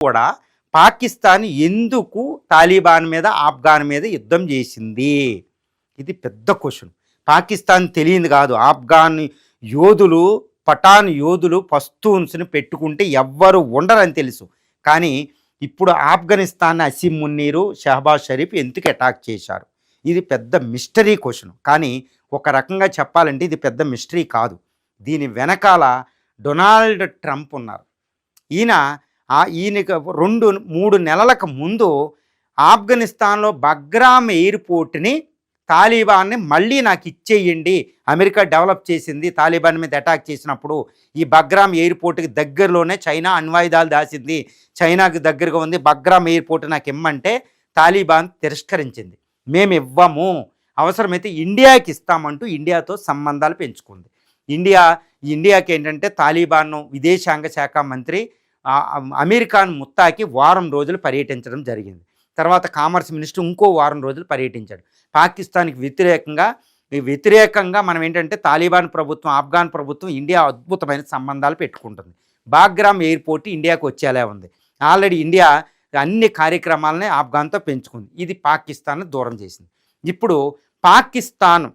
కూడా పాకిస్తాన్ ఎందుకు తాలిబాన్ మీద ఆఫ్ఘాన్ మీద యుద్ధం చేసింది? ఇది పెద్ద క్వశ్చన్. పాకిస్తాన్ తెలియదు కాదు, ఆఫ్ఘాన్ యోధులు పఠాన్ యోధులు పస్తూన్స్ని పెట్టుకుంటే ఎవ్వరు ఉండరని తెలుసు. కానీ ఇప్పుడు ఆఫ్ఘనిస్తాన్ అసీం మున్నీరు షహబాజ్ షరీఫ్ ఎందుకు అటాక్ చేశారు? ఇది పెద్ద మిస్టరీ క్వశ్చన్. కానీ ఒక రకంగా చెప్పాలంటే ఇది పెద్ద మిస్టరీ కాదు. దీని వెనకాల డొనాల్డ్ ట్రంప్ ఉన్నారు. ఈయనకి 2-3 నెలలకు ముందు ఆఫ్ఘనిస్తాన్లో బగ్రామ్ ఎయిర్పోర్ట్ని తాలిబాన్ని మళ్ళీ నాకు ఇచ్చేయండి, అమెరికా డెవలప్ చేసింది తాలిబాన్ మీద అటాక్ చేసినప్పుడు ఈ బగ్రామ్ ఎయిర్పోర్ట్కి దగ్గరలోనే చైనా అణ్వాయుధాలు దాచింది, చైనాకి దగ్గరగా ఉంది, బగ్రామ్ ఎయిర్పోర్ట్ నాకు ఇమ్మంటే తాలిబాన్ తిరస్కరించింది. మేము ఇవ్వము, అవసరమైతే ఇండియాకి ఇస్తామంటూ ఇండియాతో సంబంధాలు పెంచుకుంది. ఇండియాకి ఏంటంటే తాలిబాన్ విదేశాంగ శాఖ మంత్రి అమీర్ ఖాన్ ముత్తాకి వారం రోజులు పర్యటించడం జరిగింది. తర్వాత కామర్స్ మినిస్టర్ ఇంకో వారం రోజులు పర్యటించాడు. పాకిస్తాన్కి వ్యతిరేకంగా మనం ఏంటంటే తాలిబాన్ ప్రభుత్వం, ఆఫ్ఘాన్ ప్రభుత్వం ఇండియా అద్భుతమైన సంబంధాలు పెట్టుకుంటుంది. బాగ్రామ్ ఎయిర్పోర్ట్ ఇండియాకు వచ్చేలా ఉంది. ఆల్రెడీ ఇండియా అన్ని కార్యక్రమాలని ఆఫ్ఘాన్తో పెంచుకుంది. ఇది పాకిస్తాన్ దూరం చేసింది. ఇప్పుడు పాకిస్తాన్